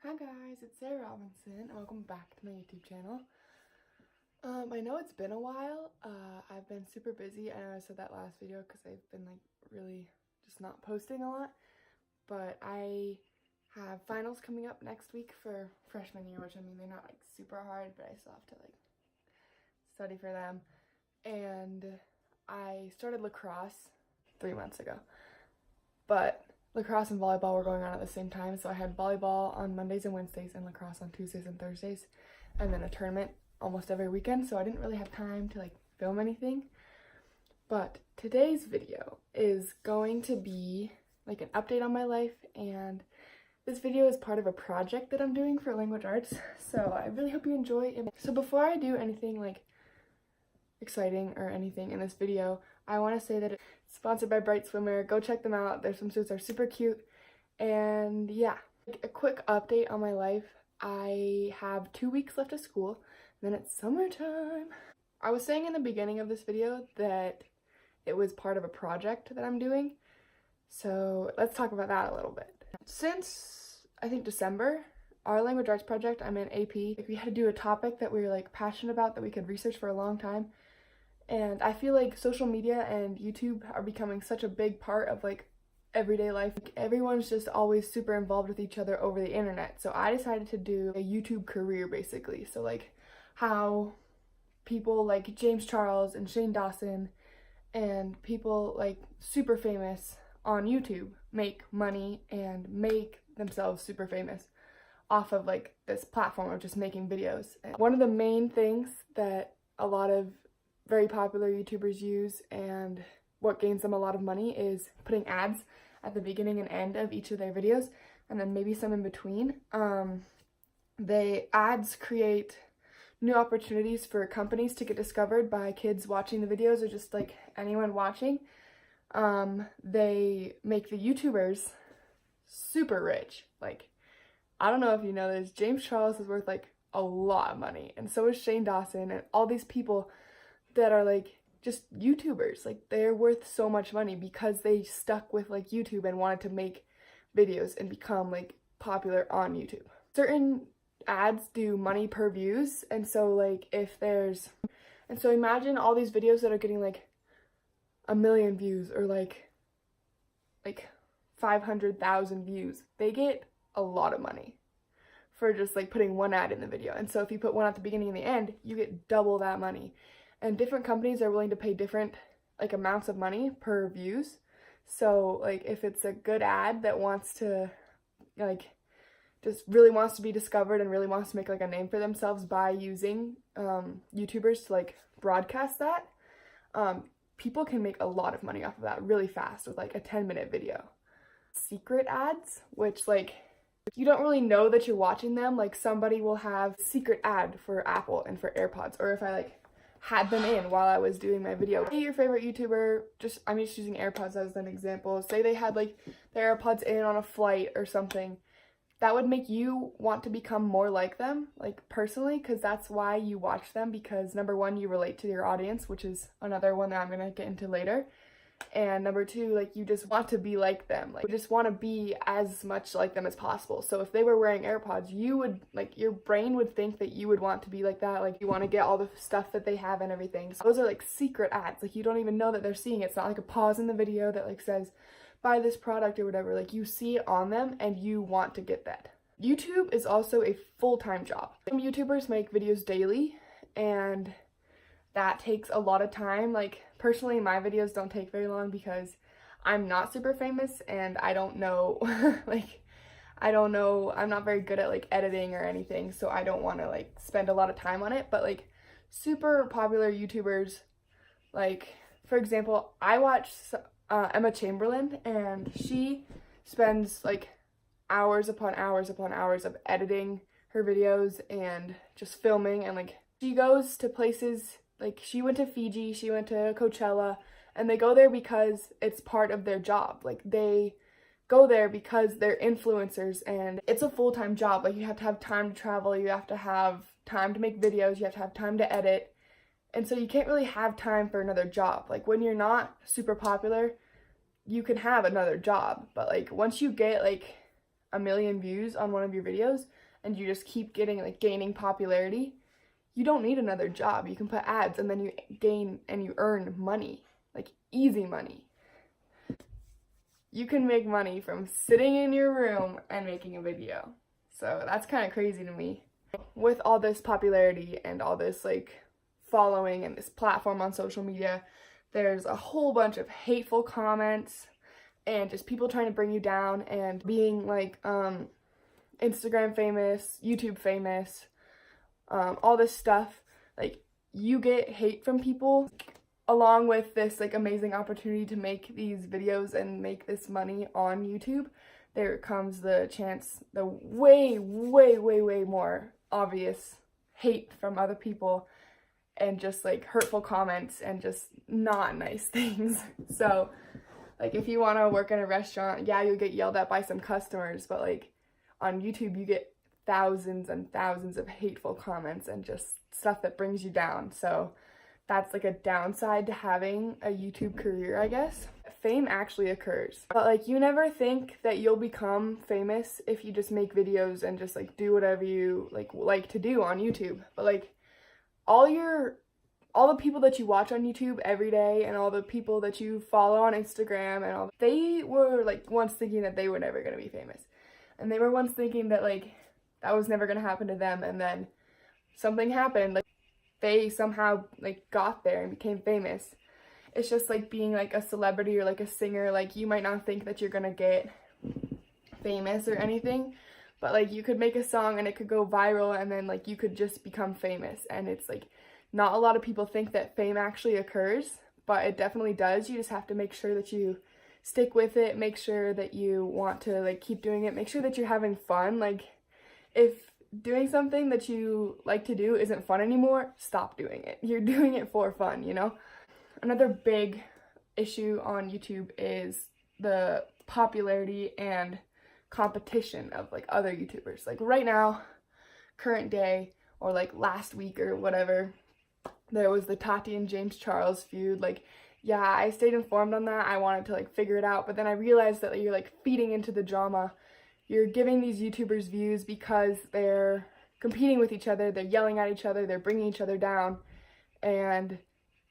Hi guys, it's Sarah Robinson and welcome back to my YouTube channel. I know it's been a while. I've been super busy. I know I said that last video because I've been like really just not posting a lot. But I have finals coming up next week for freshman year, which I mean they're not like super hard, but I still have to like study for them. And I started lacrosse 3 months ago. But lacrosse and volleyball were going on at the same time, so I had volleyball on Mondays and Wednesdays and lacrosse on Tuesdays and Thursdays, and then a tournament almost every weekend, so I didn't really have time to like film anything. But today's video is going to be like an update on my life, and this video is part of a project that I'm doing for language arts, so I really hope you enjoy it. So before I do anything like exciting or anything in this video, I want to say that it's sponsored by Bright Swimmer. Go check them out. Their swimsuits are super cute. And yeah, a quick update on my life. I have 2 weeks left of school, and then it's summertime. I was saying in the beginning of this video that it was part of a project that I'm doing, so let's talk about that a little bit. Since I think December, our language arts project, I'm in AP. We had to do a topic that we were like passionate about that we could research for a long time. And I feel like social media and YouTube are becoming such a big part of like everyday life. Like, everyone's just always super involved with each other over the internet. So I decided to do a YouTube career basically. So like how people like James Charles and Shane Dawson and people like super famous on YouTube make money and make themselves super famous off of like this platform of just making videos. And one of the main things that a lot of very popular YouTubers use and what gains them a lot of money is putting ads at the beginning and end of each of their videos, and then maybe some in between. Ads create new opportunities for companies to get discovered by kids watching the videos or just like anyone watching. They make the YouTubers super rich. Like, I don't know if you know this, James Charles is worth like a lot of money, and so is Shane Dawson, and all these people that are like just YouTubers. Like, they're worth so much money because they stuck with like YouTube and wanted to make videos and become like popular on YouTube. Certain ads do money per views, and so like imagine all these videos that are getting like 1 million views or like 500,000 views. They get a lot of money for just like putting one ad in the video. And so if you put one at the beginning and the end, you get double that money. And different companies are willing to pay different like amounts of money per views. So like if it's a good ad that wants to like just really wants to be discovered and really wants to make like a name for themselves by using YouTubers to like broadcast that, people can make a lot of money off of that really fast with like a 10-minute video. Secret ads, which like you don't really know that you're watching them. Like, somebody will have secret ad for Apple and for AirPods, or if I like had them in while I was doing my video. Say your favorite YouTuber, I'm just using AirPods as an example. Say they had like their AirPods in on a flight or something. That would make you want to become more like them, like personally, because that's why you watch them, because number one, you relate to your audience, which is another one that I'm gonna get into later. And number two, like, you just want to be like them. Like, you just want to be as much like them as possible. So if they were wearing AirPods, you would, like, your brain would think that you would want to be like that. Like, you want to get all the stuff that they have and everything. So those are like secret ads. Like, you don't even know that they're seeing it. It's not like a pause in the video that like says, buy this product or whatever. Like, you see it on them and you want to get that. YouTube is also a full-time job. Some YouTubers make videos daily, and that takes a lot of time. Like, personally, my videos don't take very long because I'm not super famous and I don't know, I'm not very good at like editing or anything, so I don't want to like spend a lot of time on it. But like super popular YouTubers, like for example, I watch Emma Chamberlain, and she spends like hours upon hours upon hours of editing her videos and just filming, and like she goes to places. Like, she went to Fiji, she went to Coachella, and they go there because it's part of their job. Like, they go there because they're influencers, and it's a full-time job. Like, you have to have time to travel, you have to have time to make videos, you have to have time to edit, and so you can't really have time for another job. Like, when you're not super popular, you can have another job, but like once you get like a million views on one of your videos and you just keep getting like gaining popularity, you don't need another job. You can put ads and then you gain and you earn money, like easy money. You can make money from sitting in your room and making a video. So that's kind of crazy to me. With all this popularity and all this like following and this platform on social media, there's a whole bunch of hateful comments and just people trying to bring you down and being like Instagram famous, YouTube famous, all this stuff. Like, you get hate from people along with this like amazing opportunity to make these videos and make this money on YouTube. There comes the chance, the way more obvious hate from other people and just like hurtful comments and just not nice things. So like, if you want to work in a restaurant, yeah, you'll get yelled at by some customers, but like on YouTube you get thousands and thousands of hateful comments and just stuff that brings you down. So that's like a downside to having a YouTube career, I guess. Fame actually occurs, but like, you never think that you'll become famous if you just make videos and just like do whatever you like to do on YouTube. But like, all the people that you watch on YouTube every day and all the people that you follow on Instagram and all, they were like once thinking that they were never going to be famous, and they were once thinking that like that was never going to happen to them, and then something happened, like they somehow like got there and became famous. It's just like being like a celebrity or like a singer. Like, you might not think that you're gonna get famous or anything, but like you could make a song and it could go viral and then like you could just become famous. And it's like, not a lot of people think that fame actually occurs, but it definitely does. You just have to make sure that you stick with it, make sure that you want to like keep doing it, make sure that you're having fun. Like, if doing something that you like to do isn't fun anymore, stop doing it. You're doing it for fun, you know? Another big issue on YouTube is the popularity and competition of like other YouTubers. Like right now, current day, or like last week or whatever, there was the Tati and James Charles feud. Like, yeah, I stayed informed on that. I wanted to like figure it out, but then I realized that you're like feeding into the drama. You're giving these YouTubers views because they're competing with each other, they're yelling at each other, they're bringing each other down, and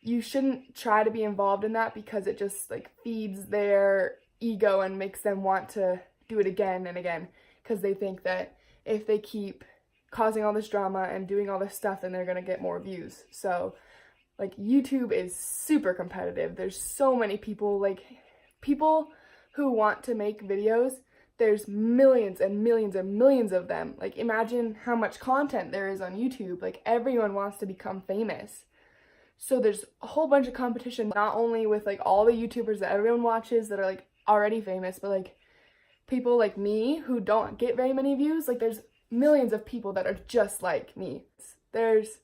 you shouldn't try to be involved in that because it just like feeds their ego and makes them want to do it again and again, because they think that if they keep causing all this drama and doing all this stuff, then they're gonna get more views. So like, YouTube is super competitive. There's so many people, like people who want to make videos. There's millions and millions and millions of them. Like, imagine how much content there is on YouTube. Like, everyone wants to become famous. So there's a whole bunch of competition, not only with like all the YouTubers that everyone watches that are like already famous, but like people like me who don't get very many views. Like, there's millions of people that are just like me. There's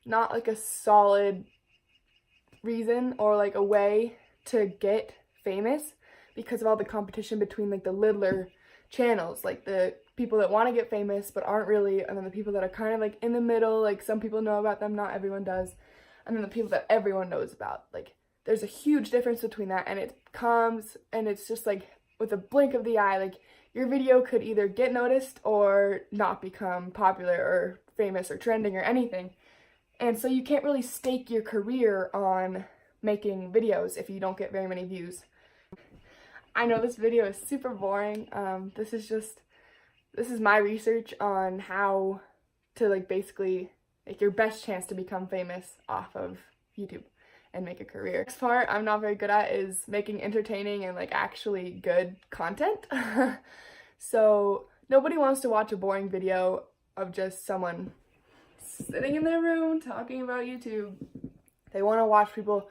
not like a solid reason or like a way to get famous because of all the competition between like the littler channels, like the people that want to get famous but aren't really, and then the people that are kind of like in the middle, like some people know about them, not everyone does, and then the people that everyone knows about. Like, there's a huge difference between that, and it comes and it's just like with a blink of the eye, like your video could either get noticed or not become popular or famous or trending or anything. And so you can't really stake your career on making videos if you don't get very many views. I know this video is super boring. This is my research on how to like basically make your best chance to become famous off of YouTube and make a career. Next part I'm not very good at is making entertaining and like actually good content. So nobody wants to watch a boring video of just someone sitting in their room talking about YouTube. They want to watch people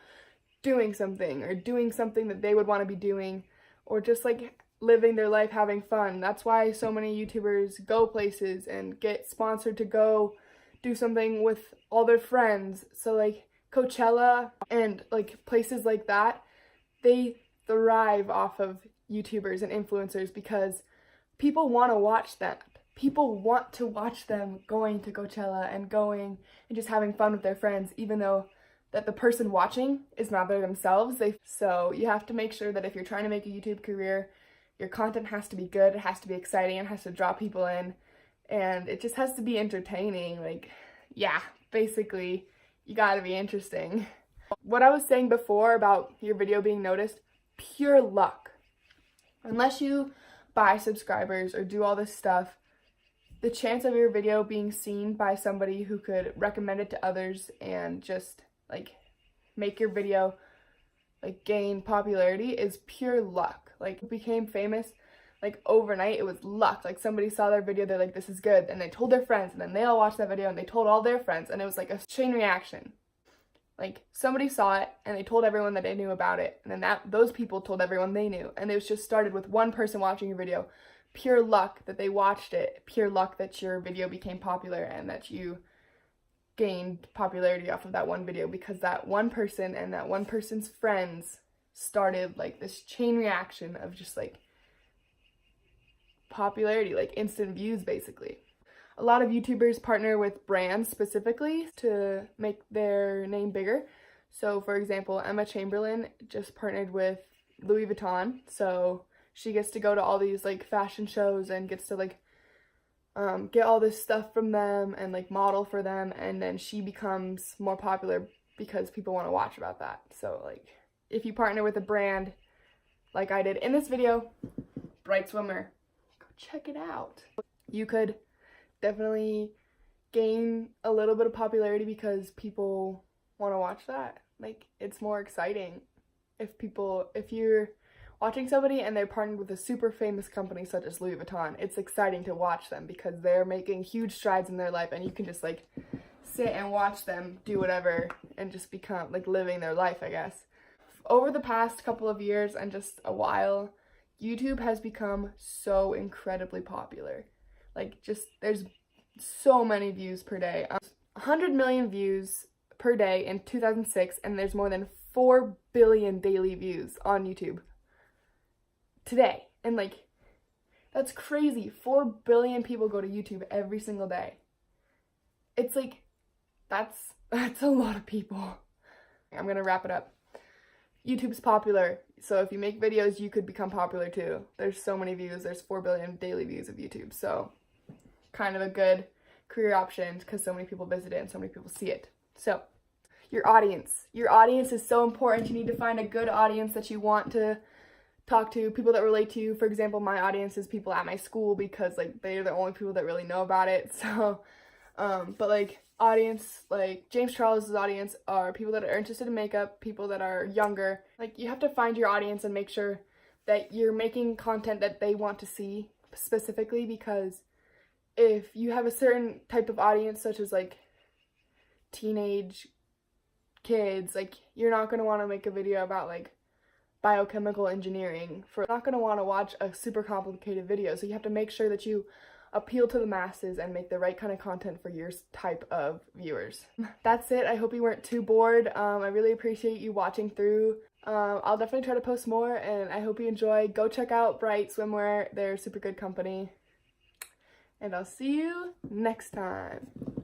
doing something or doing something that they would want to be doing, or just like living their life, having fun. That's why so many YouTubers go places and get sponsored to go do something with all their friends. So like Coachella and like places like that, they thrive off of YouTubers and influencers because people want to watch that. People want to watch them going to Coachella and going and just having fun with their friends, even though that the person watching is not there themselves. So you have to make sure that if you're trying to make a YouTube career, your content has to be good, it has to be exciting, it has to draw people in, and it just has to be entertaining. Like, yeah, basically, you gotta be interesting. What I was saying before about your video being noticed, pure luck. Unless you buy subscribers or do all this stuff, the chance of your video being seen by somebody who could recommend it to others and just like make your video like gain popularity is pure luck. Like, it became famous like overnight. It was luck. Like, somebody saw their video, they're like, this is good, and they told their friends, and then they all watched that video and they told all their friends, and it was like a chain reaction. Like, somebody saw it and they told everyone that they knew about it, and then those people told everyone they knew, and it was just started with one person watching your video. Pure luck that they watched it, pure luck that your video became popular and that you gained popularity off of that one video, because that one person and that one person's friends started like this chain reaction of just like popularity, like instant views basically. A lot of YouTubers partner with brands specifically to make their name bigger. So for example, Emma Chamberlain just partnered with Louis Vuitton, so she gets to go to all these like fashion shows and gets to like get all this stuff from them and like model for them, and then she becomes more popular because people want to watch about that. So like, if you partner with a brand like I did in this video, Bright Swimwear, go check it out. You could definitely gain a little bit of popularity because people want to watch that. Like, it's more exciting if you're watching somebody and they're partnered with a super famous company such as Louis Vuitton. It's exciting to watch them because they're making huge strides in their life, and you can just like sit and watch them do whatever and just become like living their life, I guess. Over the past couple of years and just a while, YouTube has become so incredibly popular. Like, just there's so many views per day. 100 million views per day in 2006, and there's more than 4 billion daily views on YouTube today. And like, that's crazy. 4 billion people go to YouTube every single day. It's like, that's a lot of people. I'm gonna wrap it up. YouTube's popular, so if you make videos, you could become popular too. There's so many views. There's 4 billion daily views of YouTube, so kind of a good career option because so many people visit it and so many people see it. So your audience is so important. You need to find a good audience that you want to talk to, people that relate to you. For example, my audience is people at my school because like they're the only people that really know about it. So but like audience, like James Charles' audience are people that are interested in makeup, people that are younger. Like, you have to find your audience and make sure that you're making content that they want to see specifically, because if you have a certain type of audience, such as like teenage kids, like, you're not going to want to make a video about like biochemical engineering. You're not going to want to watch a super complicated video, so you have to make sure that you appeal to the masses and make the right kind of content for your type of viewers. That's it. I hope you weren't too bored. I really appreciate you watching through. I'll definitely try to post more, and I hope you enjoy. Go check out Bright Swimwear. They're a super good company. And I'll see you next time.